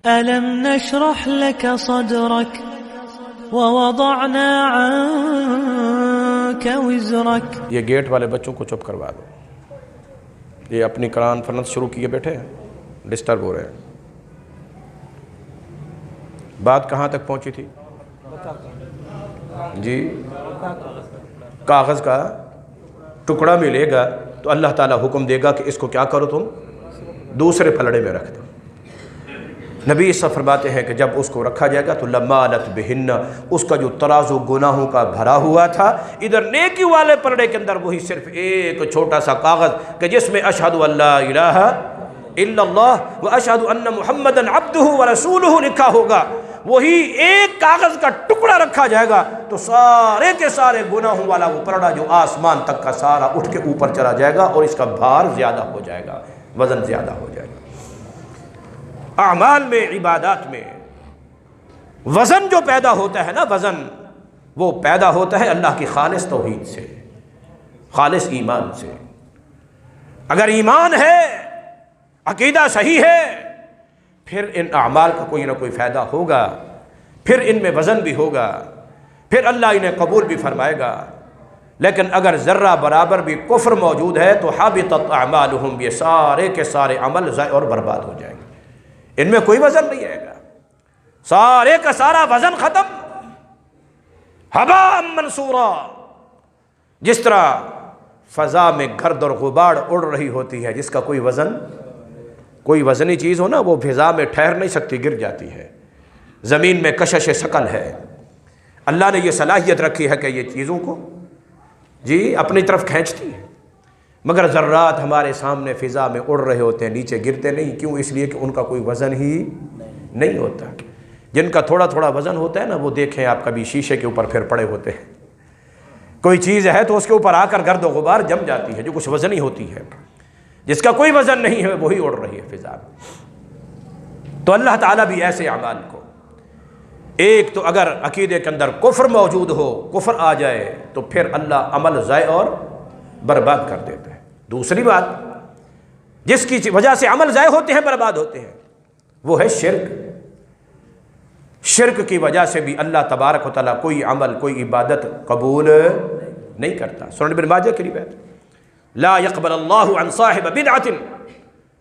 ألم نشرح لك صدرك ووضعنا عنك وزرك. یہ گیٹ والے بچوں کو چپ کروا دو، یہ اپنی کانفرنس شروع کیے بیٹھے ہیں، ڈسٹرب ہو رہے ہیں. بات کہاں تک پہنچی تھی جی؟ کاغذ کا ٹکڑا ملے گا تو اللہ تعالیٰ حکم دے گا کہ اس کو کیا کرو، تم دوسرے پھلڑے میں رکھ دو. نبی اس سے فرماتے ہیں کہ جب اس کو رکھا جائے گا تو لمالت بہن، اس کا جو ترازو گناہوں کا بھرا ہوا تھا ادھر نیکی والے پلڑے کے اندر وہی صرف ایک چھوٹا سا کاغذ کہ جس میں اشہد ان لا الہ الا اللہ و اشہد ان محمدا عبدہ و رسولہ لکھا ہوگا، وہی ایک کاغذ کا ٹکڑا رکھا جائے گا تو سارے کے سارے گناہوں والا وہ پلڑا جو آسمان تک کا سارا اٹھ کے اوپر چلا جائے گا اور اس کا بھار زیادہ ہو جائے گا، وزن زیادہ ہو جائے گا. اعمال میں، عبادات میں وزن جو پیدا ہوتا ہے نا، وزن وہ پیدا ہوتا ہے اللہ کی خالص توحید سے، خالص ایمان سے. اگر ایمان ہے، عقیدہ صحیح ہے، پھر ان اعمال کا کوئی نہ کوئی فائدہ ہوگا، پھر ان میں وزن بھی ہوگا، پھر اللہ انہیں قبول بھی فرمائے گا. لیکن اگر ذرہ برابر بھی کفر موجود ہے تو حبطت اعمالہم، یہ سارے کے سارے عمل ضائع اور برباد ہو جائیں گے، ان میں کوئی وزن نہیں رہے گا، سارے کا سارا وزن ختم، ہباء منصورا. جس طرح فضا میں گرد اور غبار اڑ رہی ہوتی ہے جس کا کوئی وزنی چیز ہو نا، وہ فضا میں ٹھہر نہیں سکتی، گر جاتی ہے. زمین میں کشش ثقل ہے، اللہ نے یہ صلاحیت رکھی ہے کہ یہ چیزوں کو جی اپنی طرف کھینچتی ہے، مگر ذرات ہمارے سامنے فضا میں اڑ رہے ہوتے ہیں، نیچے گرتے نہیں. کیوں؟ اس لیے کہ ان کا کوئی وزن ہی نہیں ہوتا. جن کا تھوڑا تھوڑا وزن ہوتا ہے نا، وہ دیکھیں آپ کبھی شیشے کے اوپر پھر پڑے ہوتے ہیں، کوئی چیز ہے تو اس کے اوپر آ کر گرد و غبار جم جاتی ہے جو کچھ وزنی ہوتی ہے. جس کا کوئی وزن نہیں ہے وہی اڑ رہی ہے فضا میں. تو اللہ تعالیٰ بھی ایسے اعمال کو، ایک تو اگر عقیدے کے اندر کفر موجود ہو، کفر آ جائے تو پھر اللہ عمل ضائع اور برباد کر دیتا ہے. دوسری بات جس کی وجہ سے عمل ضائع ہوتے ہیں، برباد ہوتے ہیں، وہ ہے شرک. شرک کی وجہ سے بھی اللہ تبارک و تعالیٰ کوئی عمل، کوئی عبادت قبول نہیں کرتا. سنن ابن ماجہ کی روایت، لا يقبل اللہ عن صاحب بدعۃ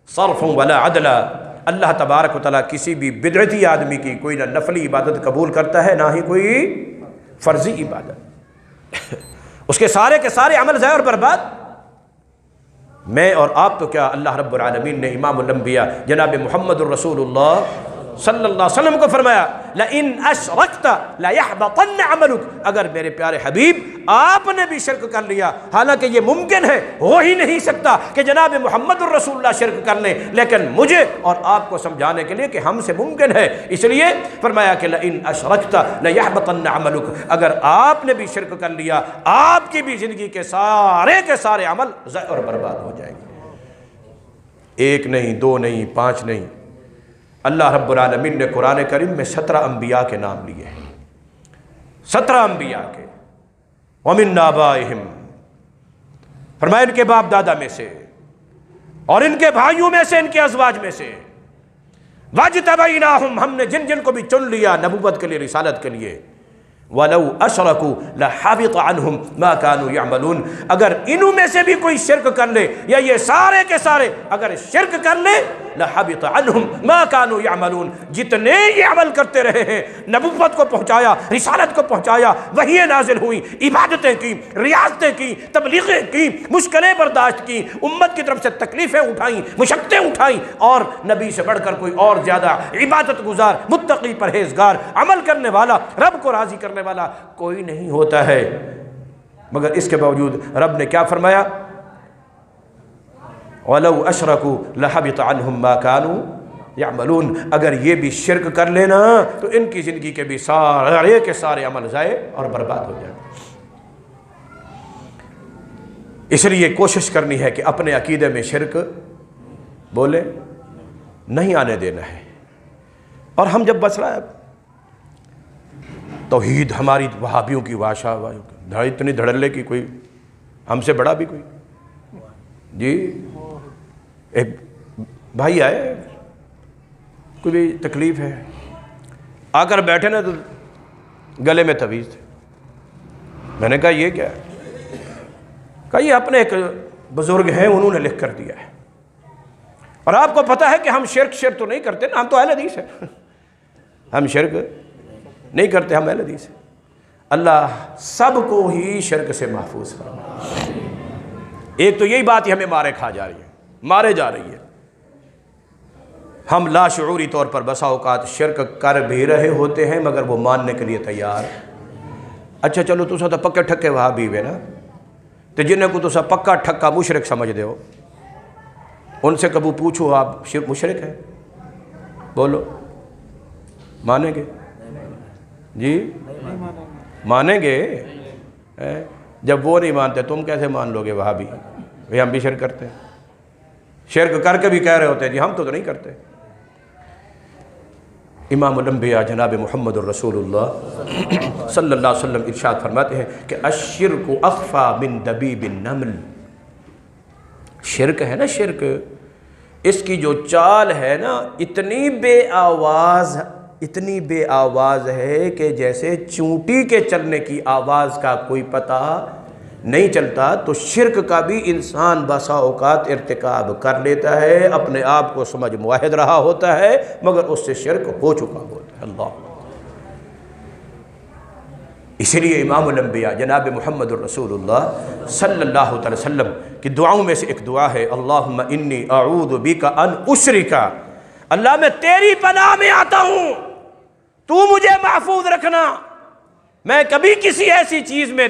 صرف ولا عدلا. اللہ تبارک و تعالیٰ کسی بھی بدعتی آدمی کی کوئی نہ نفلی عبادت قبول کرتا ہے، نہ ہی کوئی فرضی عبادت. اس کے سارے عمل ضائع اور برباد. میں اور آپ تو کیا، اللہ رب العالمین نے امام الانبیاء جناب محمد الرسول اللہ صلی اللہ علیہ وسلم کو فرمایا لئن اشرکت لیحبطن عملک. اگر میرے پیارے حبیب آپ نے بھی شرک کر لیا، حالانکہ یہ ممکن ہے، ہو ہی نہیں سکتا کہ جناب محمد الرسول اللہ شرک کر لیں، لیکن مجھے اور آپ کو سمجھانے کے لیے کہ ہم سے ممکن ہے، اس لیے فرمایا کہ لئن اشرکت لیحبطن عملک. اگر آپ نے بھی شرک کر لیا، آپ کی بھی زندگی کے سارے عمل ضائع اور برباد ہو جائیں گے. ایک نہیں، دو نہیں، پانچ نہیں، اللہ رب العالمین نے قرآن کریم میں 17 انبیاء کے نام لیے ہیں، 17 انبیاء کے. وَمِنْ آبَائِهِمْ، فرمایا ان کے باپ دادا میں سے اور ان کے بھائیوں میں سے، ان کے ازواج میں سے. وَاجْتَبَيْنَاهُمْ، ہم نے جن کو بھی چن لیا نبوت کے لیے، رسالت کے لیے. وَلَوْ أَشْرَكُوا لَحَبِطَ عَنْهُمْ مَا كَانُوا يَعْمَلُونَ. اگر انہوں میں سے بھی کوئی شرک کر لے، یا یہ سارے کے سارے اگر شرک کر لے، لَحَبِطَ عَنْهُمْ مَا كَانُوا يَعْمَلُونَ. جتنے یہ عمل کرتے رہے ہیں، نبوت کو پہنچایا، رسالت کو پہنچایا، وحی نازل ہوئی، عبادتیں کی، ریاضتیں کی، تبلیغیں کی، مشکلیں برداشت کی، امت کی طرف سے تکلیفیں اٹھائیں، مشقتیں اٹھائیں، اور نبی سے بڑھ کر کوئی اور زیادہ عبادت گزار، متقی، پرہیزگار، عمل کرنے والا، رب کو راضی کرنے والا کوئی نہیں ہوتا ہے. مگر اس کے باوجود رب نے کیا فرمایا؟ وَلَوْ أَشْرَكُوا لَحَبِطَ عَنْهُمْ مَا كَانُوا يَعْمَلُونَ. اگر یہ بھی شرک کر لینا تو ان کی زندگی کے بھی سارے کے سارے عمل ضائع اور برباد ہو جائیں. اس لیے کوشش کرنی ہے کہ اپنے عقیدے میں شرک بولے نہیں آنے دینا ہے. اور ہم جب بس رہا ہے توحید ہماری وہابیوں کی واشا اتنی دھڑلے کی، کوئی ہم سے بڑا بھی کوئی جی. ایک بھائی آئے کوئی بھی تکلیف ہے، آ کر بیٹھے نا تو گلے میں تعویذ تھے۔ میں نے کہا یہ کیا ہے؟ کہا یہ اپنے ایک بزرگ ہیں انہوں نے لکھ کر دیا ہے، اور آپ کو پتہ ہے کہ ہم شرک تو نہیں کرتے نا، ہم تو اہل حدیث ہیں، ہم شرک نہیں کرتے، ہم اہل حدیث ہیں۔ اللہ سب کو ہی شرک سے محفوظ فرمائے۔ ایک تو یہی بات ہی ہمیں مارے کھا جا رہی ہے، مارے جا رہی ہے۔ ہم لاشعوری طور پر بسا اوقات شرک کر بھی رہے ہوتے ہیں مگر وہ ماننے کے لیے تیار۔ اچھا چلو تسا تو پکے ٹھکے وہابی ہوئے نا، تو جنہیں کو تسا پکا ٹھکا مشرک سمجھ دے ہو، ان سے کبھی پوچھو آپ مشرک ہیں؟ بولو مانیں گے؟ جی مانیں گے؟ جب وہ نہیں مانتے تم کیسے مان لو گے وہابی؟ بھئی ہم بھی شرک کرتے ہیں، شرک کر کے بھی کہہ رہے ہوتے ہیں جی ہم تو نہیں کرتے۔ امام الانبیاء جناب محمد الرسول اللہ صلی اللہ علیہ وسلم ارشاد فرماتے ہیں کہ الشرک اخفی من دبیب النمل، شرک ہے نا، شرک اس کی جو چال ہے نا اتنی بے آواز ہے کہ جیسے چونٹی کے چلنے کی آواز کا کوئی پتہ نہیں چلتا۔ تو شرک کا بھی انسان بسا اوقات ارتکاب کر لیتا ہے، اپنے آپ کو سمجھ موحد رہا ہوتا ہے مگر اس سے شرک ہو چکا ہوتا ہے۔ اللہ، اسی لیے امام الانبیاء جناب محمد الرسول اللہ صلی اللہ علیہ وسلم کی دعاؤں میں سے ایک دعا ہے، اللہم انی اعوذ بک ان اشرک، اللہ میں تیری پناہ میں آتا ہوں، تو مجھے محفوظ رکھنا، میں کبھی کسی ایسی چیز میں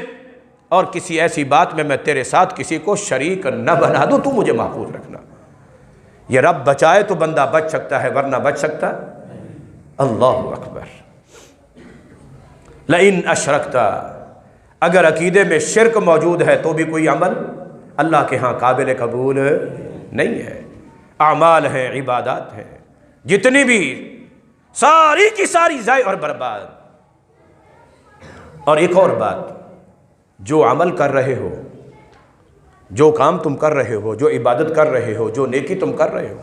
اور کسی ایسی بات میں تیرے ساتھ کسی کو شریک نہ بنا دوں، تو مجھے محفوظ رکھنا۔ یہ رب بچائے تو بندہ بچ سکتا ہے ورنہ بچ سکتا۔ اللہ اکبر۔ لئن اشرکتا، اگر عقیدے میں شرک موجود ہے تو بھی کوئی عمل اللہ کے ہاں قابل قبول نہیں ہے۔ اعمال ہیں، عبادات ہیں، جتنی بھی ساری کی ساری ضائع اور برباد۔ اور ایک اور بات، جو عمل کر رہے ہو، جو کام تم کر رہے ہو، جو عبادت کر رہے ہو، جو نیکی تم کر رہے ہو،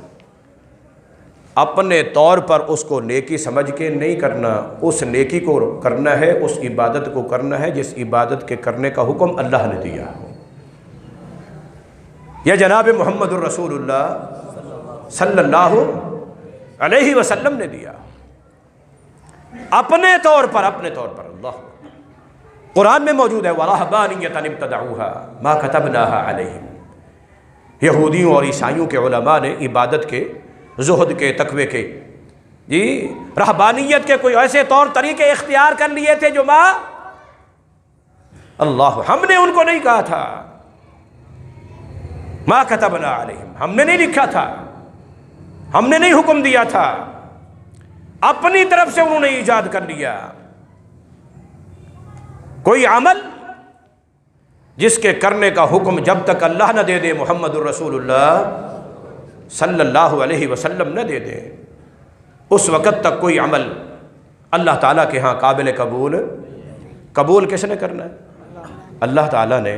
اپنے طور پر اس کو نیکی سمجھ کے نہیں کرنا، اس نیکی کو کرنا ہے، اس عبادت کو کرنا ہے جس عبادت کے کرنے کا حکم اللہ نے دیا ہو یا جناب محمد الرسول اللہ صلی اللہ علیہ وسلم نے دیا، اپنے طور پر اللہ قرآن میں موجود ہے، وَرَهْبَانِيَّةً ابْتَدَعُوهَا مَا كَتَبْنَاهَا عَلَيْهِمْ۔ یہودیوں اور عیسائیوں کے علماء نے عبادت کے، زہد کے، تقوی کے، جی رہبانیت کے کوئی ایسے طور طریقے اختیار کر لیے تھے جو اللہ ہم نے ان کو نہیں کہا تھا، مَا كَتَبْنَا عَلَيْهِمْ، ہم نے نہیں لکھا تھا، ہم نے نہیں حکم دیا تھا، اپنی طرف سے انہوں نے ایجاد کر لیا۔ کوئی عمل جس کے کرنے کا حکم جب تک اللہ نہ دے دے، محمد الرسول اللہ صلی اللہ علیہ وسلم نہ دے دے، اس وقت تک کوئی عمل اللہ تعالیٰ کے ہاں قابل قبول کس نے کرنا ہے؟ اللہ تعالیٰ نے۔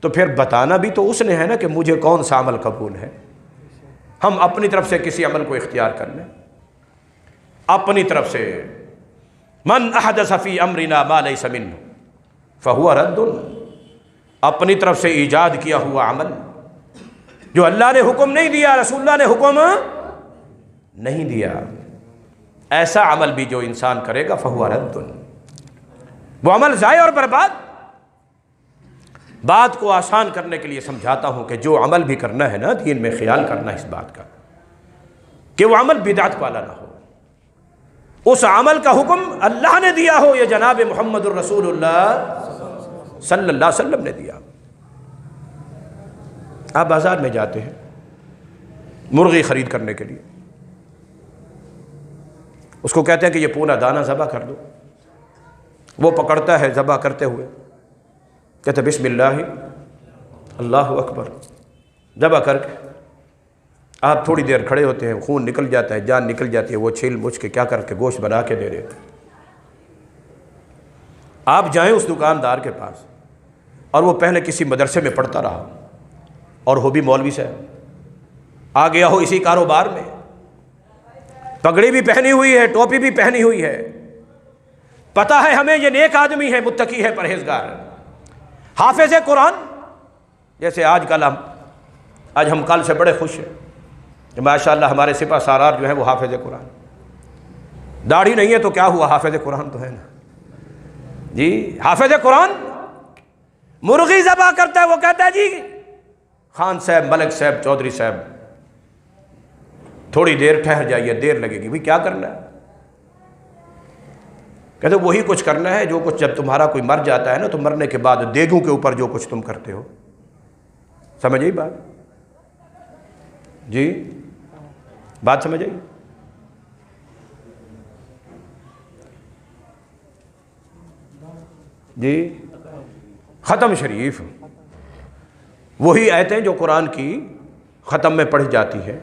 تو پھر بتانا بھی تو اس نے ہے نا کہ مجھے کون سا عمل قبول ہے۔ ہم اپنی طرف سے کسی عمل کو اختیار کر لیں، اپنی طرف سے، من احدث فی امرنا ما لیس منہ فہو رد، اپنی طرف سے ایجاد کیا ہوا عمل جو اللہ نے حکم نہیں دیا، رسول اللہ نے حکم نہیں دیا، ایسا عمل بھی جو انسان کرے گا فہو رد، وہ عمل ضائع اور برباد۔ بات کو آسان کرنے کے لیے سمجھاتا ہوں کہ جو عمل بھی کرنا ہے نا، دین میں خیال کرنا اس بات کا کہ وہ عمل بدعت والا نہ ہو، اس عمل کا حکم اللہ نے دیا ہو یا جناب محمد الرسول اللہ صلی اللہ علیہ وسلم نے دیا۔ آپ بازار میں جاتے ہیں مرغی خرید کرنے کے لیے، اس کو کہتے ہیں کہ یہ پورا دانہ ذبح کر دو، وہ پکڑتا ہے ذبح کرتے ہوئے، کہتے بسم اللہ اللہ اکبر، ذبح کر کے آپ تھوڑی دیر کھڑے ہوتے ہیں، خون نکل جاتا ہے، جان نکل جاتی ہے، وہ چھیل مچھ کے کیا کر کے گوشت بنا کے دے دیتے۔ آپ جائیں اس دکاندار کے پاس، اور وہ پہلے کسی مدرسے میں پڑھتا رہا اور ہو بھی مولوی صاحب، آ گیا ہو اسی کاروبار میں، پگڑی بھی پہنی ہوئی ہے، ٹوپی بھی پہنی ہوئی ہے، پتہ ہے ہمیں یہ نیک آدمی ہے، متقی ہے، پرہیزگار ہے، حافظ قرآن. جیسے آج ہم کل سے بڑے خوش ہیں کہ ماشاءاللہ ہمارے سپہ سالار جو ہیں وہ حافظ قرآن. داڑھی نہیں ہے تو کیا ہوا، حافظ قرآن تو ہے نا جی. حافظ قرآن مرغی ذبح کرتا ہے، وہ کہتا ہے جی خان صاحب، ملک صاحب، چودھری صاحب تھوڑی دیر ٹھہر جائیے، دیر لگے گی. بھئی کیا کرنا ہے؟ کہتے وہی کچھ کرنا ہے جو کچھ جب تمہارا کوئی مر جاتا ہے نا تو مرنے کے بعد دیگوں کے اوپر جو کچھ تم کرتے ہو. سمجھ آئی بات جی؟ بات سمجھ آئی؟ جی ختم شریف وہی آیتیں جو قرآن کی ختم میں پڑھی جاتی ہے،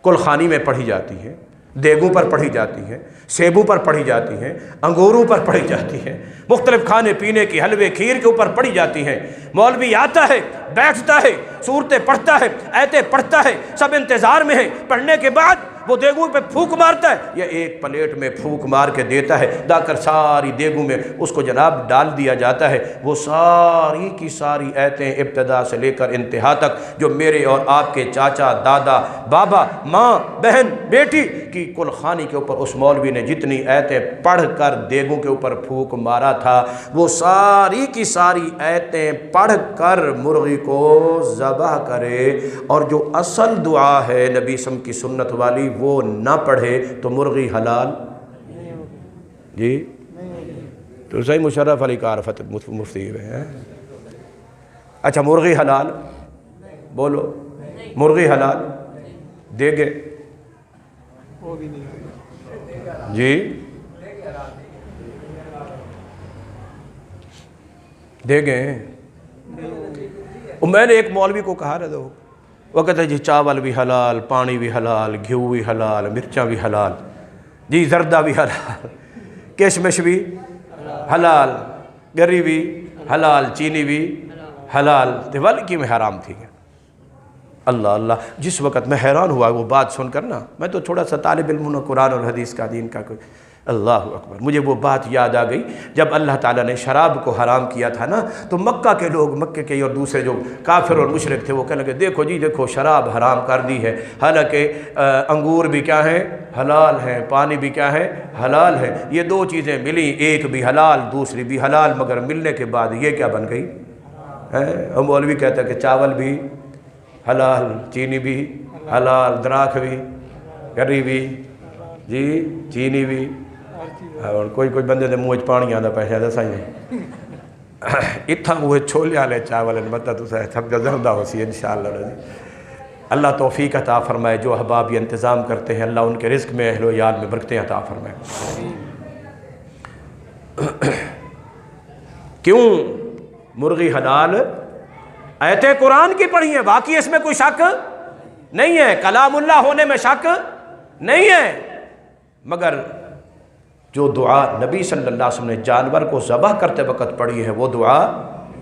کل خانی میں پڑھی جاتی ہے، دیگوں پر پڑھی جاتی ہے، سیبوں پر پڑھی جاتی ہیں، انگوروں پر پڑھی جاتی ہیں، مختلف کھانے پینے کی حلوے کھیر کے اوپر پڑھی جاتی ہیں. مولوی آتا ہے، بیٹھتا ہے، صورتیں پڑھتا ہے، آیتیں پڑھتا ہے، سب انتظار میں ہیں. پڑھنے کے بعد وہ دیگوں پہ پھونک مارتا ہے یا ایک پلیٹ میں پھونک مار کے دیتا ہے، دا کر ساری دیگوں میں اس کو جناب ڈال دیا جاتا ہے. وہ ساری کی ساری آیتیں ابتدا سے لے کر انتہا تک جو میرے اور آپ کے چاچا، دادا، بابا، ماں، بہن، بیٹی کی کل خانی کے اوپر اس مولوی نے جتنی آیتیں پڑھ کر دیگوں کے اوپر پھونک مارا تھا، وہ ساری کی ساری آیتیں پڑھ کر مرغی کو ذبح کرے. اور جو اصل دعا ہے نبی سم کی سنت والی وہ نہ پڑھے تو مرغی حلال جی. تو صحیح مشرف علی کارفت مفتی ہے. اچھا مرغی حلال بولو، مرغی حلال دے گے جی؟ دے گئے. میں نے ایک مولوی کو کہا رہا وہ کہتا ہے جی چاول بھی حلال، پانی بھی حلال، گھیو بھی حلال، مرچاں بھی حلال جی، زردہ بھی حلال، کشمش بھی حلال، گری بھی حلال، چینی بھی حلال. دیوال کی میں حرام تھی. اللہ اللہ. جس وقت میں حیران ہوا وہ بات سن کر نا، میں تو تھوڑا سا طالب علم قرآن اور حدیث کا دین کا کوئی، اللہ اکبر، مجھے وہ بات یاد آ گئی جب اللہ تعالیٰ نے شراب کو حرام کیا تھا نا تو مکہ کے لوگ، مکہ کے اور دوسرے جو کافر اور مشرک تھے وہ کہنے لگے دیکھو جی دیکھو شراب حرام کر دی ہے، حالانکہ انگور بھی کیا ہیں؟ حلال ہیں، پانی بھی کیا ہے؟ حلال ہے. یہ دو چیزیں ملی، ایک بھی حلال دوسری بھی حلال، مگر ملنے کے بعد یہ کیا بن گئی؟ مولوی کہتا ہے کہ چاول بھی حلال، چینی بھی حلال، دراکھ بھی، گری بھی جی، چینی بھی. اور کوئی بندے دے منہ پانی آتا پہ شاید سائیں اتھا وہ چھولے والے چاول مطلب تو سب کا زردہ ہو سی انشاءاللہ. اللہ توفیق عطا فرمائے. جو احباب یہ انتظام کرتے ہیں اللہ ان کے رزق میں، اہل و عیال میں برکتیں عطا فرمائے. کیوں مرغی حلال؟ آیتیں قرآن کی پڑھی ہیں، باقی اس میں کوئی شک نہیں ہے، کلام اللہ ہونے میں شک نہیں ہے. مگر جو دعا نبی صلی اللہ علیہ وسلم نے جانور کو ذبح کرتے وقت پڑھی ہے وہ دعا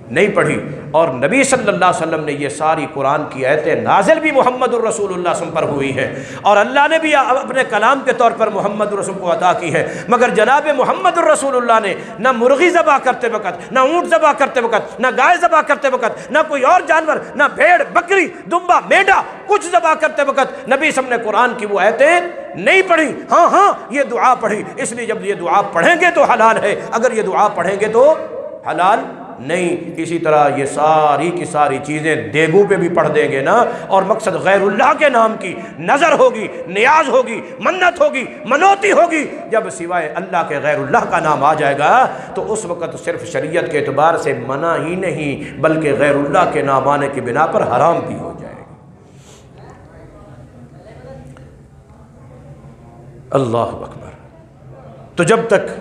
نہیں پڑھی. اور نبی صلی اللہ علیہ وسلم نے یہ ساری قرآن کی آیتیں نازل بھی محمد الرسول اللہ صلی اللہ علیہ وسلم پر ہوئی ہیں اور اللہ نے بھی اپنے کلام کے طور پر محمد الرسول کو عطا کی ہے. مگر جناب محمد الرسول اللہ نے نہ مرغی ذبح کرتے وقت، نہ اونٹ ذبح کرتے وقت، نہ گائے ذبح کرتے وقت، نہ کوئی اور جانور، نہ بھیڑ، بکری، دمبا، میڈا، کچھ ذبح کرتے وقت نبی صلی اللہ علیہ وسلم نے قرآن کی وہ آیتیں نہیں پڑھی. ہاں یہ دعا پڑھی. اس لیے جب یہ دعا پڑھیں گے تو حلال ہے، اگر یہ دعا پڑھیں گے تو حلال نہیں. اسی طرح یہ ساری کی ساری چیزیں دیگوں پہ بھی پڑھ دیں گے نا، اور مقصد غیر اللہ کے نام کی نظر ہوگی، نیاز ہوگی، منت ہوگی، منوتی ہوگی. جب سوائے اللہ کے غیر اللہ کا نام آ جائے گا تو اس وقت صرف شریعت کے اعتبار سے منع ہی نہیں بلکہ غیر اللہ کے نام آنے کی بنا پر حرام بھی ہو جائے گا. اللہ اکبر. تو جب تک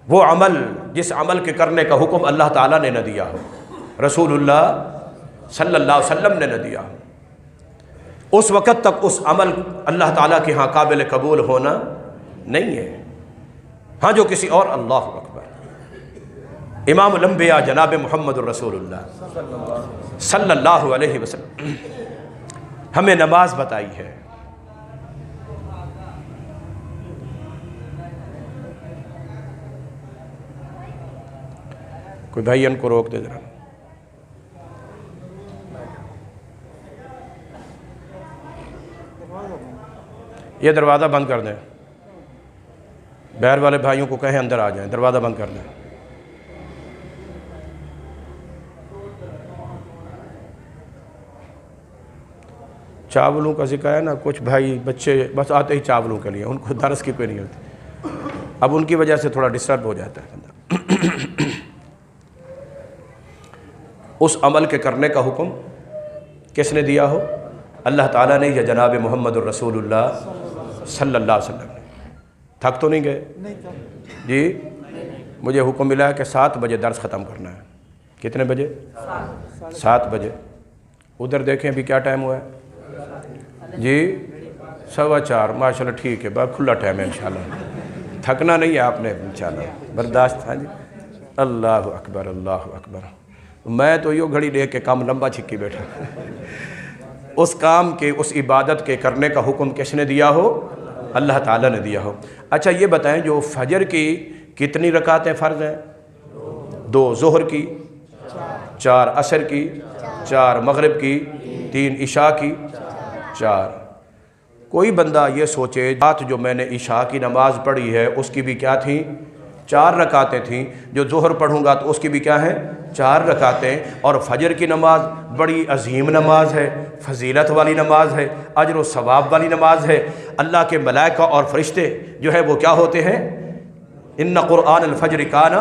وہ عمل جس عمل کے کرنے کا حکم اللہ تعالیٰ نے نہ دیا ہو، رسول اللہ صلی اللہ علیہ وسلم نے نہ دیا ہو، اس وقت تک اس عمل اللہ تعالیٰ کے ہاں قابل قبول ہونا نہیں ہے. ہاں جو کسی اور، اللہ اکبر، امام الانبیاء جناب محمد الرسول اللہ صلی اللہ علیہ وسلم ہمیں نماز بتائی ہے. کوئی بھائی ان کو روک دے ذرا. یہ دروازہ بند کر دیں. باہر والے بھائیوں کو کہیں اندر آ جائیں, دروازہ بند کر دیں. چاولوں کا ذکر ہے نا, کچھ بھائی بچے بس آتے ہی چاولوں کے لیے, ان کو درس کی کوئی نہیں ہوتی. اب ان کی وجہ سے تھوڑا ڈسٹرب ہو جاتا ہے. اس عمل کے کرنے کا حکم کس نے دیا ہو؟ اللہ تعالیٰ نے, یا جناب محمد الرسول اللہ صلی اللہ علیہ وسلم نے. تھک تو نہیں گئے؟ جی مجھے حکم ملا ہے کہ 7 بجے درس ختم کرنا ہے. کتنے بجے؟ 7 بجے. ادھر دیکھیں ابھی کیا ٹائم ہوا ہے جی؟ 4:15. ماشاءاللہ ٹھیک ہے, بہت کھلا ٹائم ہے انشاءاللہ. تھکنا نہیں ہے آپ نے انشاءاللہ, برداشت. ہاں جی, اللہ اکبر اللہ اکبر. میں تو یہ گھڑی لے کے کام لمبا چھکی بیٹھا. اس کام کے, اس عبادت کے کرنے کا حکم کس نے دیا ہو؟ اللہ تعالیٰ نے دیا ہو. اچھا یہ بتائیں, جو فجر کی کتنی رکعتیں فرض ہیں؟ 2. ظہر کی 4, عصر کی 4, مغرب کی 3, عشاء کی 4. کوئی بندہ یہ سوچے رات جو میں نے عشاء کی نماز پڑھی ہے اس کی بھی کیا تھیں؟ 4 رکعتیں تھیں. جو ظہر پڑھوں گا تو اس کی بھی کیا ہیں؟ 4 رکعتیں. اور فجر کی نماز بڑی عظیم نماز ہے, فضیلت والی نماز ہے, اجر و ثواب والی نماز ہے. اللہ کے ملائکہ اور فرشتے جو ہے وہ کیا ہوتے ہیں؟ ان قرآن الفجر کان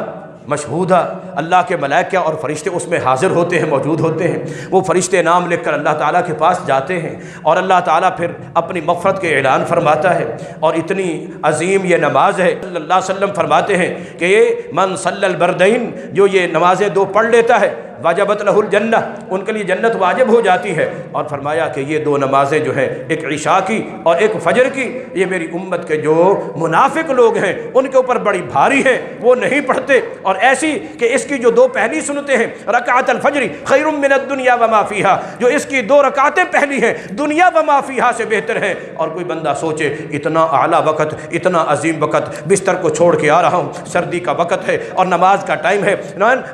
مشہودہ. اللہ کے ملائکہ اور فرشتے اس میں حاضر ہوتے ہیں, موجود ہوتے ہیں. وہ فرشتے نام لکھ کر اللہ تعالیٰ کے پاس جاتے ہیں اور اللہ تعالیٰ پھر اپنی مغفرت کے اعلان فرماتا ہے. اور اتنی عظیم یہ نماز ہے, صلی اللہ علیہ وسلم فرماتے ہیں کہ یہ من صلی البردین, جو یہ نمازیں 2 پڑھ لیتا ہے, واجبت لہ الجنہ, ان کے لیے جنت واجب ہو جاتی ہے. اور فرمایا کہ یہ 2 نمازیں جو ہیں, ایک عشاء کی اور ایک فجر کی, یہ میری امت کے جو منافق لوگ ہیں ان کے اوپر بڑی بھاری ہیں, وہ نہیں پڑھتے. اور ایسی کہ اس کی جو 2 پہلی سنتیں ہیں, رکعت الفجر خیر من الدنیا وما فیہا, جو اس کی 2 رکعتیں پہلی ہیں دنیا وما فیہا سے بہتر ہیں. اور کوئی بندہ سوچے اتنا اعلیٰ وقت, اتنا عظیم وقت, بستر کو چھوڑ کے آ رہا ہوں, سردی کا وقت ہے اور نماز کا ٹائم ہے,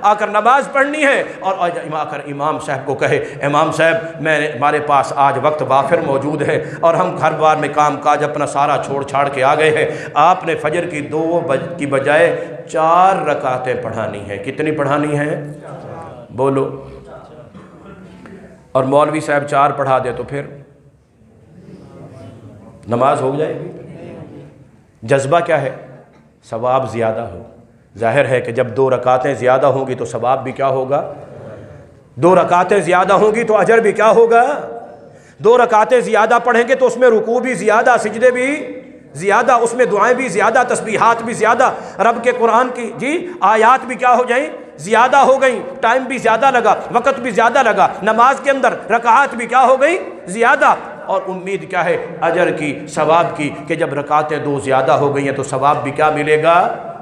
آ کر نماز پڑھنی ہے. اور آ کر امام صاحب کو کہے, امام صاحب ہمارے پاس آج وقت وافر موجود ہے اور ہم گھر بار میں کام کاج اپنا سارا چھوڑ چھاڑ کے آ گئے ہیں, آپ نے فجر کی 2 کی بجائے 4 رکعتیں پڑھانی ہیں. کتنی پڑھانی ہیں بولو؟ اور مولوی صاحب 4 پڑھا دے تو پھر نماز ہو جائے گی. جذبہ کیا ہے؟ ثواب زیادہ ہو. ظاہر ہے کہ جب 2 رکعتیں زیادہ ہوں گی تو ثواب بھی کیا ہوگا؟ 2 رکعتیں زیادہ ہوں گی تو اجر بھی کیا ہوگا؟ 2 رکعتیں زیادہ پڑھیں گے تو اس میں رکوع بھی زیادہ, سجدے بھی زیادہ, اس میں دعائیں بھی زیادہ, تسبیحات بھی زیادہ, رب کے قرآن کی آیات بھی کیا ہو جائیں؟ زیادہ ہو گئیں. ٹائم بھی زیادہ لگا, وقت بھی زیادہ لگا, نماز کے اندر رکعات بھی کیا ہو گئیں؟ زیادہ. اور امید کیا ہے؟ اجر کی, ثواب کی, کہ جب رکعتیں 2 زیادہ ہو گئی ہیں تو ثواب بھی کیا ملے گا؟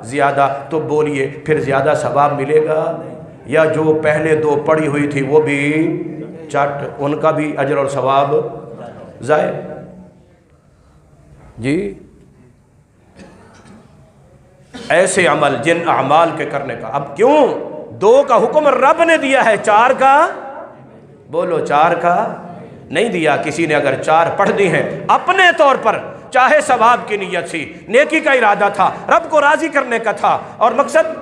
زیادہ. تو بولیے پھر زیادہ ثواب ملے گا یا جو پہلے 2 پڑھی ہوئی تھی وہ بھی چٹ, ان کا بھی اجر اور ثواب ضائع؟ جی ایسے عمل, جن اعمال کے کرنے کا, اب کیوں 2 کا حکم رب نے دیا ہے, 4 کا بولو, 4 کا نہیں دیا. کسی نے اگر 4 پڑھ دی ہیں اپنے طور پر, چاہے ثواب کی نیت سی, نیکی کا ارادہ تھا, رب کو راضی کرنے کا تھا, اور مقصد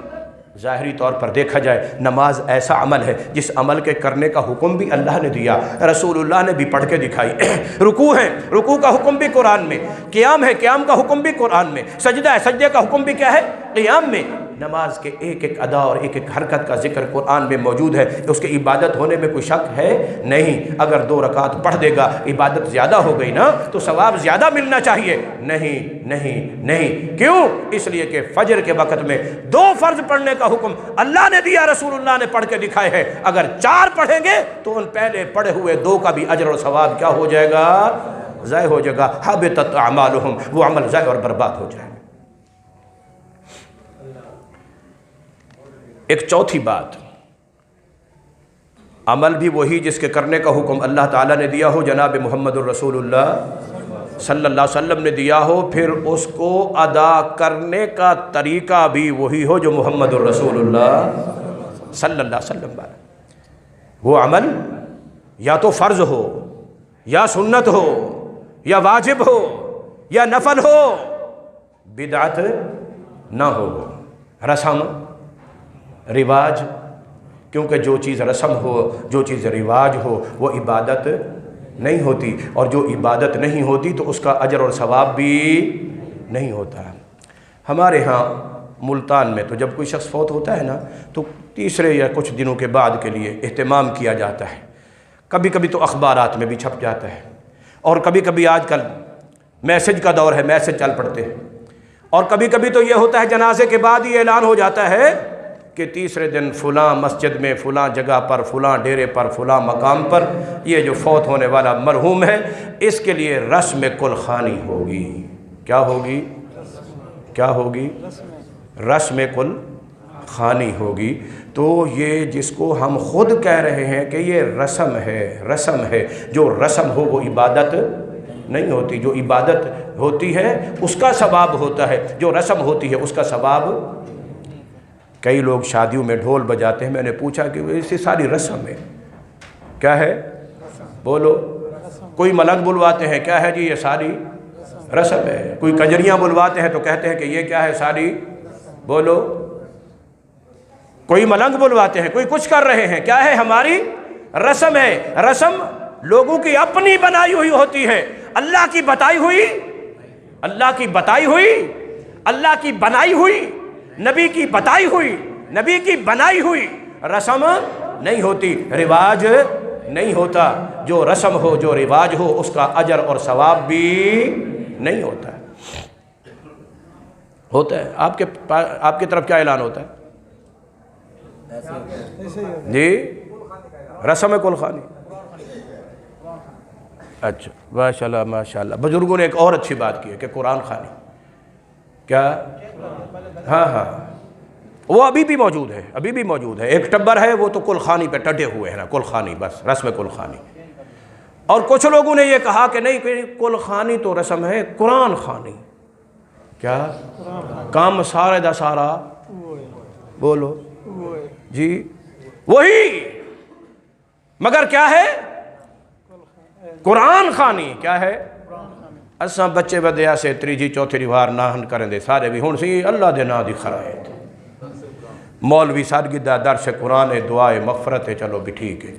ظاہری طور پر دیکھا جائے نماز ایسا عمل ہے جس عمل کے کرنے کا حکم بھی اللہ نے دیا, رسول اللہ نے بھی پڑھ کے دکھائی. رکوع ہے, رکوع کا حکم بھی قرآن میں, قیام ہے, قیام کا حکم بھی قرآن میں, سجدہ ہے, سجدے کا حکم بھی کیا ہے؟ قیام میں. نماز کے ایک ایک ادا اور ایک ایک حرکت کا ذکر قرآن میں موجود ہے. اس کے عبادت ہونے میں کوئی شک ہے نہیں. اگر 2 رکعت پڑھ دے گا عبادت زیادہ ہو گئی نا, تو ثواب زیادہ ملنا چاہیے. نہیں نہیں نہیں. کیوں؟ اس لیے کہ فجر کے وقت میں 2 فرض پڑھنے کا حکم اللہ نے دیا, رسول اللہ نے پڑھ کے دکھائے ہیں. اگر 4 پڑھیں گے تو ان پہلے پڑھے ہوئے 2 کا بھی اجر اور ثواب کیا ہو جائے گا؟ ضائع ہو جائے گا. حبطت اعمالہم, وہ عمل ضائع اور برباد ہو جائے گا. ایک چوتھی بات, عمل بھی وہی جس کے کرنے کا حکم اللہ تعالیٰ نے دیا ہو, جناب محمد الرسول اللہ صلی اللہ علیہ وسلم نے دیا ہو, پھر اس کو ادا کرنے کا طریقہ بھی وہی ہو جو محمد الرسول اللہ صلی اللہ علیہ وسلم والا۔ وہ عمل یا تو فرض ہو یا سنت ہو یا واجب ہو یا نفل ہو، بدعت نہ ہو، رسم رواج، کیونکہ جو چیز رسم ہو، جو چیز رواج ہو، وہ عبادت نہیں ہوتی، اور جو عبادت نہیں ہوتی تو اس کا اجر اور ثواب بھی نہیں ہوتا۔ ہمارے ہاں ملتان میں تو جب کوئی شخص فوت ہوتا ہے نا تو تیسرے یا کچھ دنوں کے بعد کے لیے اہتمام کیا جاتا ہے، کبھی کبھی تو اخبارات میں بھی چھپ جاتا ہے، اور کبھی کبھی آج کل میسج کا دور ہے، میسج چل پڑتے ہیں، اور کبھی کبھی تو یہ ہوتا ہے جنازے کے بعد ہی اعلان ہو جاتا ہے کہ تیسرے دن فلاں مسجد میں، فلاں جگہ پر، فلاں ڈیرے پر، فلاں مقام پر یہ جو فوت ہونے والا مرحوم ہے اس کے لیے رسم کل خوانی ہوگی۔ کیا ہوگی؟ کیا ہوگی؟ رسم کل خوانی ہوگی۔ تو یہ جس کو ہم خود کہہ رہے ہیں کہ یہ رسم ہے، رسم ہے، جو رسم ہو وہ عبادت نہیں ہوتی، جو عبادت ہوتی ہے اس کا ثواب ہوتا ہے، جو رسم ہوتی ہے اس کا ثواب۔ کئی لوگ شادیوں میں ڈھول بجاتے ہیں، میں نے پوچھا کہ اسے ساری رسم ہے، کیا ہے؟ بولو۔ کوئی ملنگ بلواتے ہیں، کیا ہے جی؟ یہ ساری رسم ہے۔ کوئی کنجریاں بلواتے ہیں تو کہتے ہیں کہ یہ کیا ہے؟ ساری، بولو۔ کوئی ملنگ بلواتے ہیں، کوئی کچھ کر رہے ہیں، کیا ہے؟ ہماری رسم ہے۔ رسم لوگوں کی اپنی بنائی ہوئی ہوتی ہے، اللہ کی بتائی ہوئی، اللہ کی بتائی ہوئی، اللہ کی بنائی ہوئی، نبی کی بتائی ہوئی، نبی کی بنائی ہوئی رسم نہیں ہوتی، رواج نہیں ہوتا۔ جو رسم ہو، جو رواج ہو، اس کا اجر اور ثواب بھی نہیں ہوتا ہے۔ ہوتا ہے آپ کی طرف کیا اعلان ہوتا ہے جی؟ رسم کل خوانی۔ اچھا، ماشاءاللہ ماشاءاللہ۔ بزرگوں نے ایک اور اچھی بات کی ہے کہ قرآن خوانی، کیا؟ ہاں ہاں، وہ ابھی بھی موجود ہے، ابھی بھی موجود ہے۔ ایک ٹبر ہے وہ تو کل خوانی پہ ٹٹے ہوئے ہیں نا، کل خوانی، بس رسم کل خوانی۔ اور کچھ لوگوں نے یہ کہا کہ نہیں، کل خوانی تو رسم ہے، قرآن خوانی کیا؟ کام سارے دا سارا، بولو جی، وہی، مگر کیا ہے؟ قرآن خوانی کیا ہے؟ اساں بچے بدیا سے تریجی چوتھی وار ناہن کریں دے سارے بھی ہون سی اللہ دے نا دی خرائط، مولوی سادگدہ درس قرآن دعائے مغفرت ہے، چلو بھی ٹھیک ہے۔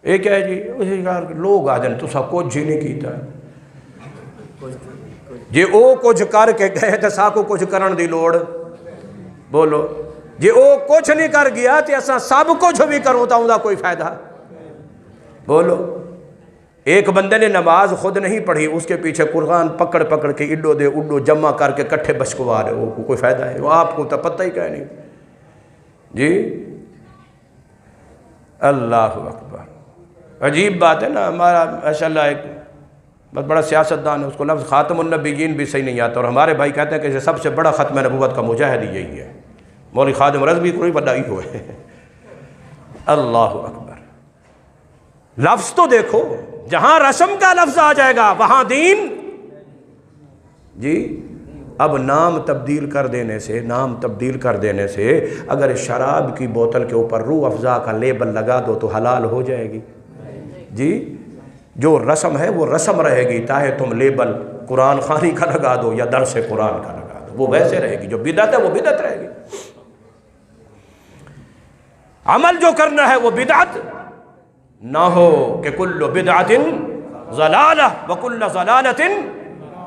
ایک ہے جی لوگ آدھن تو سا کچھ ہی نہیں کیتا جی، او کچھ کر کے گئے تو سا کو کچھ کرن دی لوڑ، بولو جی، او کچھ نہیں کر گیا تو اساں سب کچھ بھی کروں تا ہوں دا کوئی فائدہ، بولو۔ ایک بندے نے نماز خود نہیں پڑھی، اس کے پیچھے قرآن پکڑ پکڑ کے اڈو دے اڈو جمع کر کے کٹھے بشکوا رہے، وہ کوئی فائدہ ہے؟ وہ آپ کو تو پتہ ہی کہہ نہیں جی۔ اللہ اکبر، عجیب بات ہے نا۔ ہمارا ماشاءاللہ ایک بہت بڑا سیاستدان ہے، اس کو لفظ خاتم النبیین بھی صحیح نہیں آتا، اور ہمارے بھائی کہتے ہیں کہ سب سے بڑا ختم نبوت کا مجاہد یہی ہے، مولوی خادم رضوی کوئی بڑا ہی ہوئے۔ اللہ اکبر، لفظ تو دیکھو، جہاں رسم کا لفظ آ جائے گا وہاں دین جی۔ اب نام تبدیل کر دینے سے، نام تبدیل کر دینے سے اگر شراب کی بوتل کے اوپر روح افزا کا لیبل لگا دو تو حلال ہو جائے گی جی؟ جو رسم ہے وہ رسم رہے گی، چاہے تم لیبل قرآن خوانی کا لگا دو یا درس قرآن کا لگا دو، وہ ویسے رہے گی۔ جو بدعت ہے وہ بدعت رہے گی۔ عمل جو کرنا ہے وہ بدعت نہ ہو کہ کل بدعت ضلالہ وکل ضلالۃ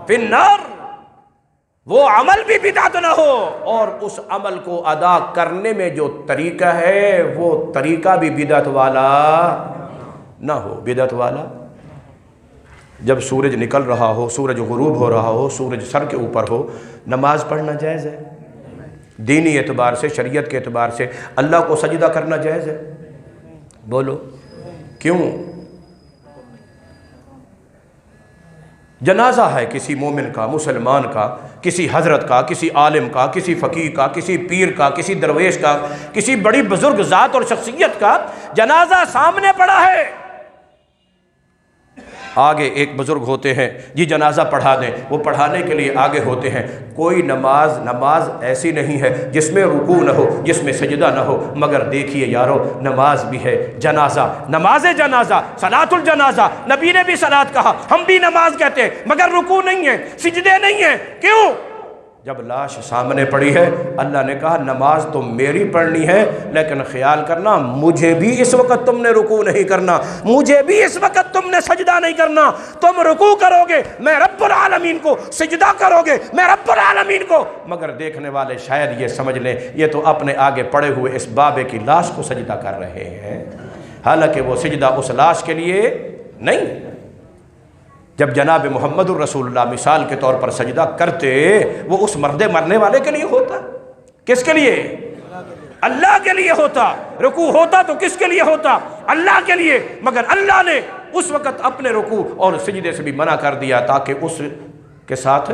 فی النار، وہ عمل بھی بدعت نہ ہو، اور اس عمل کو ادا کرنے میں جو طریقہ ہے وہ طریقہ بھی بدعت والا نہ ہو، بدعت والا۔ جب سورج نکل رہا ہو، سورج غروب ہو رہا ہو، سورج سر کے اوپر ہو، نماز پڑھنا جائز ہے؟ دینی اعتبار سے، شریعت کے اعتبار سے اللہ کو سجدہ کرنا جائز ہے؟ بولو کیوں؟ جنازہ ہے کسی مومن کا، مسلمان کا، کسی حضرت کا، کسی عالم کا، کسی فقیہ کا، کسی پیر کا، کسی درویش کا، کسی بڑی بزرگ ذات اور شخصیت کا جنازہ سامنے پڑا ہے، آگے ایک بزرگ ہوتے ہیں جی جنازہ پڑھا دیں، وہ پڑھانے کے لیے آگے ہوتے ہیں۔ کوئی نماز ایسی نہیں ہے جس میں رکوع نہ ہو، جس میں سجدہ نہ ہو، مگر دیکھیے یارو نماز بھی ہے جنازہ، نماز جنازہ، صلاۃ الجنازہ، نبی نے بھی صلاۃ کہا، ہم بھی نماز کہتے ہیں، مگر رکوع نہیں ہے، سجدے نہیں ہیں۔ کیوں؟ جب لاش سامنے پڑی ہے اللہ نے کہا نماز تو میری پڑھنی ہے، لیکن خیال کرنا مجھے بھی اس وقت تم نے رکوع نہیں کرنا، مجھے بھی اس وقت تم نے سجدہ نہیں کرنا۔ تم رکوع کرو گے میں رب العالمین کو، سجدہ کرو گے میں رب العالمین کو۔ مگر دیکھنے والے شاید یہ سمجھ لیں یہ تو اپنے آگے پڑے ہوئے اس بابے کی لاش کو سجدہ کر رہے ہیں، حالانکہ وہ سجدہ اس لاش کے لیے نہیں۔ جب جناب محمد الرسول اللہ مثال کے طور پر سجدہ کرتے، وہ اس مرنے والے کے لیے ہوتا، کس کے لیے؟ اللہ کے لیے ہوتا۔ رکوع ہوتا تو کس کے لیے ہوتا؟ اللہ کے لیے، مگر اللہ نے اس وقت اپنے رکوع اور سجدے سے بھی منع کر دیا تاکہ اس کے ساتھ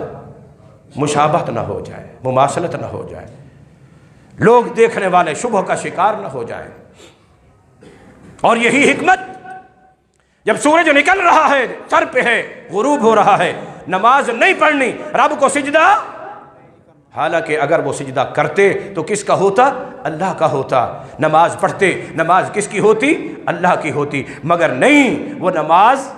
مشابہت نہ ہو جائے، مماثلت نہ ہو جائے، لوگ دیکھنے والے شبہ کا شکار نہ ہو جائیں۔ اور یہی حکمت، جب سورج نکل رہا ہے، سر پہ ہے، غروب ہو رہا ہے، نماز نہیں پڑھنی، رب کو سجدہ، حالانکہ اگر وہ سجدہ کرتے تو کس کا ہوتا؟ اللہ کا ہوتا۔ نماز پڑھتے، نماز کس کی ہوتی؟ اللہ کی ہوتی، مگر نہیں، وہ نماز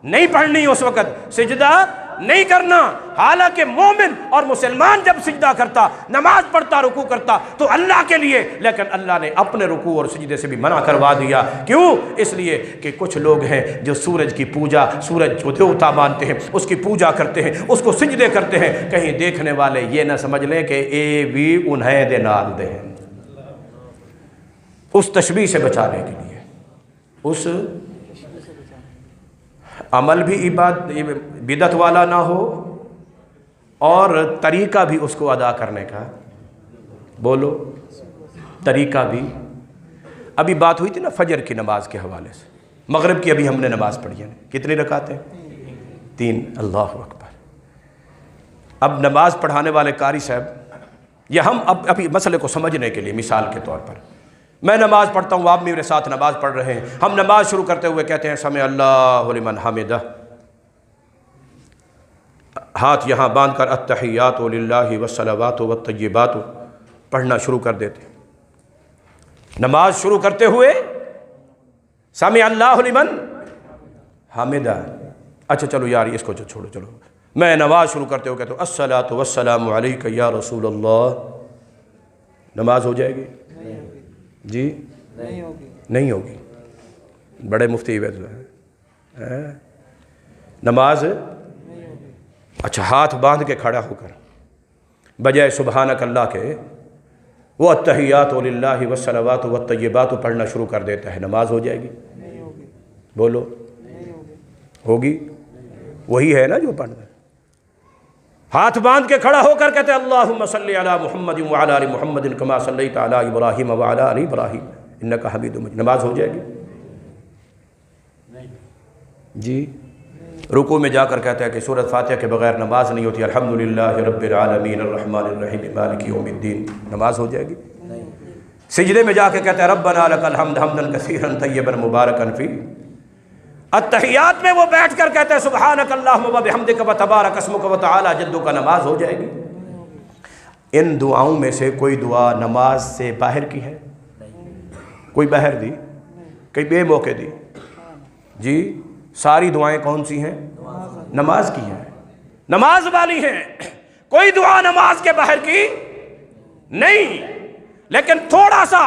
نہیں پڑھنی، اس وقت سجدہ نہیں کرنا۔ حالانکہ مومن اور مسلمان جب سجدہ کرتا، نماز پڑھتا، رکوع کرتا تو اللہ کے لیے، لیکن اللہ نے اپنے رکوع اور سجدے سے بھی منع کروا دیا۔ کیوں؟ اس لیے کہ کچھ لوگ ہیں جو سورج کی پوجا، سورج کو دیوتا مانتے ہیں، اس کی پوجا کرتے ہیں، اس کو سجدے کرتے ہیں، کہیں دیکھنے والے یہ نہ سمجھ لیں کہ اے بھی انہیں دے نال دے، اس تشبیہ سے بچانے کے لیے، اس عمل بھی بدعت والا نہ ہو اور طریقہ بھی اس کو ادا کرنے کا، بولو طریقہ بھی۔ ابھی بات ہوئی تھی نا فجر کی نماز کے حوالے سے، مغرب کی ابھی ہم نے نماز پڑھی ہے، کتنی رکعتیں؟ 3۔ اللہ اکبر۔ اب نماز پڑھانے والے قاری صاحب، یا ہم ابھی مسئلے کو سمجھنے کے لیے مثال کے طور پر، میں نماز پڑھتا ہوں، آپ میرے ساتھ نماز پڑھ رہے ہیں، ہم نماز شروع کرتے ہوئے کہتے ہیں سمع اللہ لمن حمدہ، ہاتھ یہاں باندھ کر التحیات للہ والصلوات والطیبات پڑھنا شروع کر دیتے ہیں۔ نماز شروع کرتے ہوئے سمع اللہ لمن حمدہ، اچھا چلو یار اس کو چھوڑو، چلو میں نماز شروع کرتے ہوئے کہتا ہوں الصلاۃ والسلام علیک یا رسول اللہ، نماز ہو جائے گی؟ جی نہیں ہوگی، بڑے مفتی ہیں، نماز اچھا ہاتھ باندھ کے کھڑا ہو کر بجائے سبحانک اللہ کے وہ التحیات للہ والصلوات والطیبات پڑھنا شروع کر دیتا ہے، نماز ہو جائے گی؟ بولو ہوگی؟ وہی ہے نا جو پڑھنا ہے، ہاتھ باندھ کے کھڑا ہو کر کہتے ہیں اللہم صلی علی محمد وعلی آل محمد کما صلیت علی ابراہیم وعلی آل ابراہیم انک حمید مجید، نماز ہو جائے گی؟ جی رکوع میں جا کر کہتا ہے کہ سورۃ فاتحہ کے بغیر نماز نہیں ہوتی، الحمدللہ رب العالمین الرحمن الرحیم مالک یوم الدین، نماز ہو جائے گی؟ سجدے میں جا کے کہتا ہے ربنا لک الحمد حمدا کثیرا طیبا مبارکا فیہ، التحیات میں وہ بیٹھ کر کہتا ہے سبحانک اللہم وبحمدک وتبارک اسمک وتعالی جدک، نماز ہو جائے گی؟ ان دعاؤں میں سے کوئی دعا نماز سے باہر کی ہے؟ کوئی باہر دی؟ کوئی بے موقع دی؟ جی ساری دعائیں کون سی ہیں؟ نماز کی ہیں، نماز والی ہیں، کوئی دعا نماز کے باہر کی نہیں، لیکن تھوڑا سا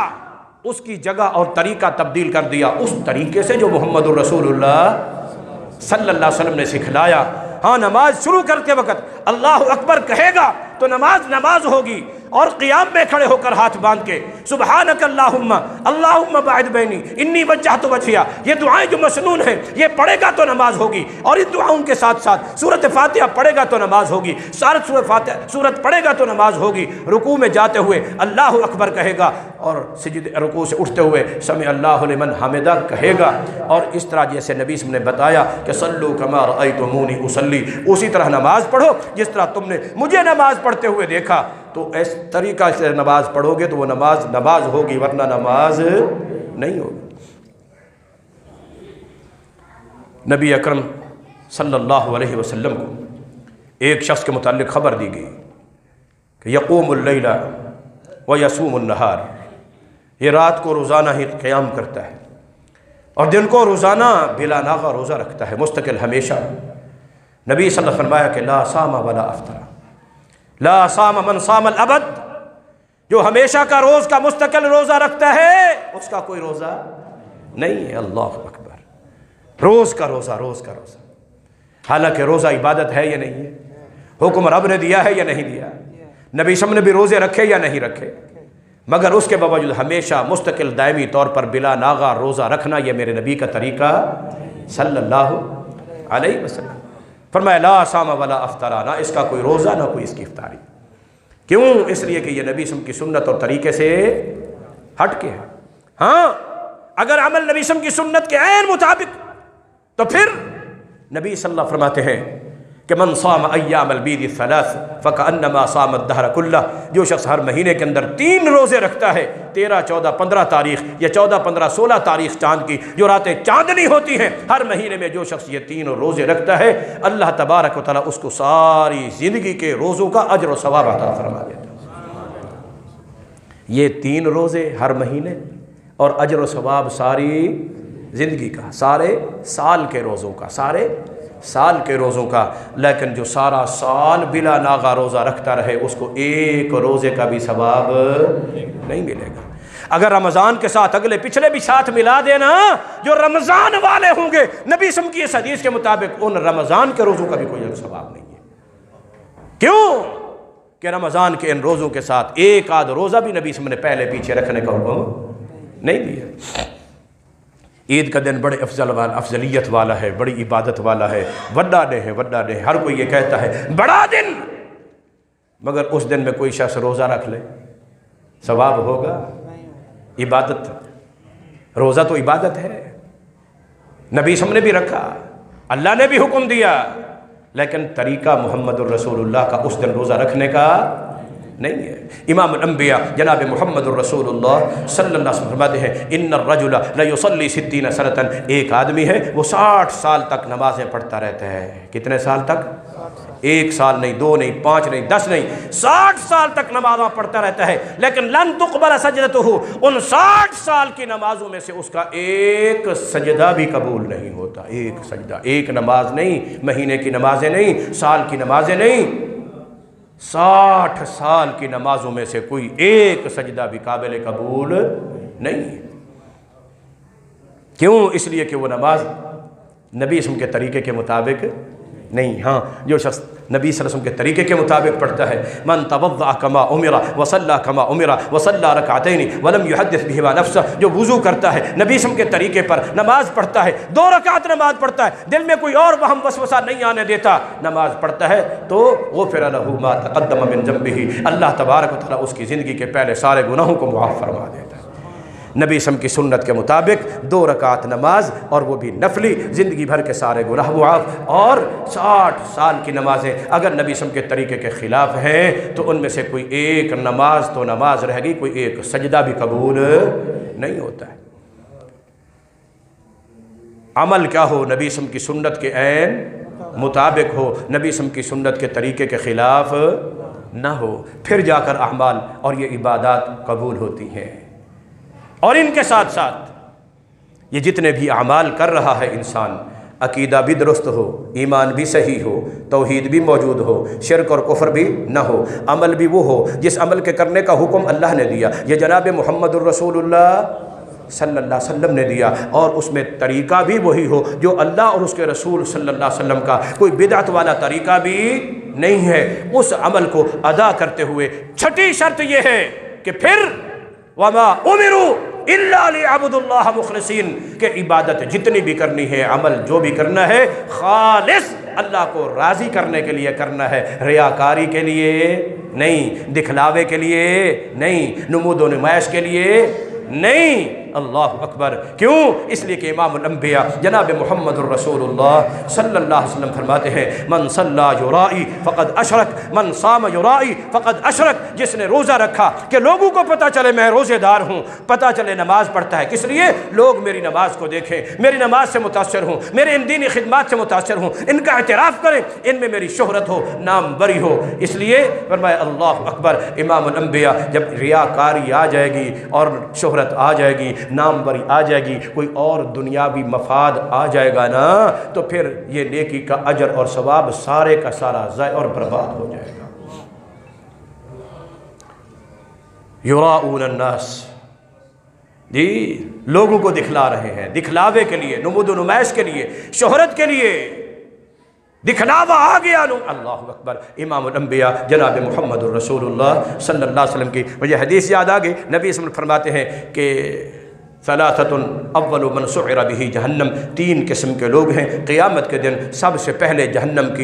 اس کی جگہ اور طریقہ تبدیل کر دیا اس طریقے سے جو محمد الرسول اللہ صلی اللہ علیہ وسلم نے سکھلایا۔ ہاں نماز شروع کرتے وقت اللہ اکبر کہے گا تو نماز ہوگی، اور قیام میں کھڑے ہو کر ہاتھ باندھ کے سبحانک اللہم اللہم باعد بینی انی وجہت وجہیا، یہ دعائیں جو مسنون ہیں یہ پڑھے گا تو نماز ہوگی، اور ان دعاؤں کے ساتھ ساتھ سورۃ فاتحہ پڑھے گا تو نماز ہوگی، سورت پڑھے گا تو نماز ہوگی، رکوع میں جاتے ہوئے اللہ اکبر کہے گا، اور رکوع سے اٹھتے ہوئے سمع اللہ لمن حمدہ کہے گا، اور اس طرح جیسے نبی صلی اللہ علیہ وسلم نے بتایا کہ صلو کما رأیتمونی اصلی، اسی طرح نماز پڑھو جس طرح تم نے مجھے نماز پڑھتے ہوئے دیکھا، تو اس طریقہ سے نماز پڑھو گے تو وہ نماز ہوگی، ورنہ نماز نہیں ہوگی۔ نبی اکرم صلی اللہ علیہ وسلم کو ایک شخص کے متعلق خبر دی گئی کہ یقوم اللیل و یصوم النہار، یہ رات کو روزانہ ہی قیام کرتا ہے اور دن کو روزانہ بلا ناغہ روزہ رکھتا ہے، مستقل ہمیشہ۔ نبی صلی اللہ علیہ وسلم فرمایا کہ لا صام ولا افطر، لا صام من صام الابد، جو ہمیشہ کا روز کا مستقل روزہ رکھتا ہے اس کا کوئی روزہ نہیں ہے۔ اللہ اکبر، روز کا روزہ، روز کا روزہ۔ حالانکہ روزہ عبادت ہے یا نہیں ہے؟ حکم رب نے دیا ہے یا نہیں دیا؟ نبی صلی اللہ علیہ وسلم نے بھی روزے رکھے یا نہیں رکھے؟ مگر اس کے باوجود ہمیشہ مستقل دائمی طور پر بلا ناغہ روزہ رکھنا یہ میرے نبی کا طریقہ صلی اللہ علیہ وسلم۔ فرمایا لا صام ولا افطر، نہ اس کا کوئی روزہ نہ کوئی اس کی افطاری۔ کیوں؟ اس لیے کہ یہ نبی صلی اللہ علیہ وسلم کی سنت اور طریقے سے ہٹ کے ہے۔ ہاں اگر عمل نبی صلی اللہ علیہ وسلم کی سنت کے عین مطابق تو پھر نبی صلی اللہ علیہ وسلم فرماتے ہیں کہ من صام ایام البید الثلاث فکأنما صام الدہر کلہ، جو شخص ہر مہینے کے اندر 3 روزے رکھتا ہے، 13، 14، 15 تاریخ یا 14، 15، 16 تاریخ چاند کی جو راتیں چاندنی ہوتی ہیں، ہر مہینے میں جو شخص یہ 3 روزے رکھتا ہے، اللہ تبارک و تعالیٰ اس کو ساری زندگی کے روزوں کا اجر و ثواب عطا فرما دیتا ہے۔ یہ 3 روزے ہر مہینے اور اجر و ثواب ساری زندگی کا، سارے سال کے روزوں کا، سارے سال کے روزوں کا۔ لیکن جو سارا سال بلا ناغہ روزہ رکھتا رہے اس کو ایک روزے کا بھی ثواب نہیں ملے گا۔ اگر رمضان کے ساتھ اگلے پچھلے بھی ساتھ ملا دینا، جو رمضان والے ہوں گے نبی صلی اللہ علیہ وسلم کی اس حدیث کے مطابق ان رمضان کے روزوں کا بھی کوئی ثواب نہیں ہے۔ کیوں؟ کہ رمضان کے ان روزوں کے ساتھ ایک آدھ روزہ بھی نبی صلی اللہ علیہ وسلم نے پہلے پیچھے رکھنے کا حکم نہیں دیا۔ عید کا دن بڑے افضلیت والا ہے، بڑی عبادت والا ہے، وڈا ڈے ہے، وڈا ڈے، ہر کوئی یہ کہتا ہے بڑا دن، مگر اس دن میں کوئی شخص روزہ رکھ لے ثواب ہوگا؟ عبادت، روزہ تو عبادت ہے، نبی صلی اللہ علیہ وسلم نے بھی رکھا، اللہ نے بھی حکم دیا، لیکن طریقہ محمد الرسول اللہ کا اس دن روزہ رکھنے کا نہیں ہے۔ امام الانبیاء جناب محمد الرسول اللہ صلی اللہ علیہ وسلم فرماتے ہیں ان الرجل لیصلی 60 سنۃ، ایک آدمی ہے وہ 60 سال تک نمازیں پڑھتا رہتا ہے۔ کتنے سال تک؟ 1 سال نہیں، 2 نہیں، 5 نہیں، 10 نہیں، 60 سال تک نمازیں پڑھتا رہتا ہے، لیکن لن تقبل سجدتہ، ان 60 سال کی نمازوں میں سے اس کا ایک سجدہ بھی قبول نہیں ہوتا۔ ایک سجدہ، ایک نماز نہیں، مہینے کی نمازیں نہیں، سال کی نمازیں نہیں، 60 سال کی نمازوں میں سے کوئی ایک سجدہ بھی قابل قبول نہیں ہے۔ کیوں؟ اس لیے کہ وہ نماز نبی صلی اللہ علیہ وسلم کے طریقے کے مطابق نہیں۔ ہاں جو شخص نبی صلی اللہ علیہ وسلم کے طریقے کے مطابق پڑھتا ہے، من توضأ کما امر وصلی کما امر وصلی رکعتین ولم یحدث بہما نفسہ، جو وضو کرتا ہے نبی صلی اللہ علیہ وسلم کے طریقے پر، نماز پڑھتا ہے، 2 رکعت نماز پڑھتا ہے، دل میں کوئی اور وہم وسوسہ نہیں آنے دیتا، نماز پڑھتا ہے، تو غفر لہ ما تقدم من ذنبہ، اللہ تبارک و تعالیٰ اس کی زندگی کے پہلے سارے گناہوں کو معاف فرما دیتا ہے۔ نبی صلی اللہ علیہ وسلم کی سنت کے مطابق 2 رکعت نماز، اور وہ بھی نفلی، زندگی بھر کے سارے گناہ معاف، اور 60 سال کی نمازیں اگر نبی صلی اللہ علیہ وسلم کے طریقے کے خلاف ہیں تو ان میں سے کوئی ایک نماز تو نماز رہ گئی، کوئی ایک سجدہ بھی قبول نہیں ہوتا ہے۔ عمل کیا ہو؟ نبی صلی اللہ علیہ وسلم کی سنت کے عین مطابق ہو، نبی صلی اللہ علیہ وسلم کی سنت کے طریقے کے خلاف نہ ہو، پھر جا کر اعمال اور یہ عبادات قبول ہوتی ہیں۔ اور ان کے ساتھ ساتھ یہ جتنے بھی اعمال کر رہا ہے انسان، عقیدہ بھی درست ہو، ایمان بھی صحیح ہو، توحید بھی موجود ہو، شرک اور کفر بھی نہ ہو، عمل بھی وہ ہو جس عمل کے کرنے کا حکم اللہ نے دیا، یہ جناب محمد الرسول اللہ صلی اللہ علیہ وسلم نے دیا، اور اس میں طریقہ بھی وہی ہو جو اللہ اور اس کے رسول صلی اللہ علیہ وسلم کا، کوئی بدعت والا طریقہ بھی نہیں ہے۔ اس عمل کو ادا کرتے ہوئے چھٹی شرط یہ ہے کہ پھر وَمَا أُمِرُوا إِلَّا لِيَعْبُدُوا اللَّهَ مُخْلِصِينَ، کہ عبادت جتنی بھی کرنی ہے، عمل جو بھی کرنا ہے، خالص اللہ کو راضی کرنے کے لیے کرنا ہے، ریاکاری کے لیے نہیں، دکھلاوے کے لیے نہیں، نمود و نمائش کے لیے نہیں، اللہ اکبر. کیوں؟ اس لیے کہ امام الانبیاء جناب محمد الرسول اللہ صلی اللہ علیہ وسلم فرماتے ہیں من صلی یرائی فقد اشرک من صام یرائی فقد اشرک. جس نے روزہ رکھا کہ لوگوں کو پتہ چلے میں روزے دار ہوں, پتہ چلے نماز پڑھتا ہے, کس لیے؟ لوگ میری نماز کو دیکھیں, میری نماز سے متاثر ہوں, میرے ان دینی خدمات سے متاثر ہوں, ان کا اعتراف کریں, ان میں میری شہرت ہو, نام بری ہو. اس لیے فرمایا اللہ اکبر. امام الانبیاء جب ریاکاری آ جائے گی اور شہرت آ جائے گی, نام بری آ جائے گی, کوئی اور دنیاوی مفاد آ جائے گا نا, تو پھر یہ نیکی کا اجر اور ثواب سارے کا سارا ضائع اور برباد ہو جائے گا. یراؤون الناس, جی لوگوں کو دکھلا رہے ہیں, دکھلاوے کے لیے, نمود و نمائش کے لیے, شہرت کے لیے, دکھلاوا آ گیا. اللہ اکبر. امام الانبیاء جناب محمد الرسول اللہ صلی اللہ علیہ وسلم کی مجھے حدیث یاد آ گئی. نبی صلی اللہ علیہ وسلم فرماتے ہیں کہ ثلاثۃ اول من سعر بہ جہنم, 3 قسم کے لوگ ہیں قیامت کے دن سب سے پہلے جہنم کی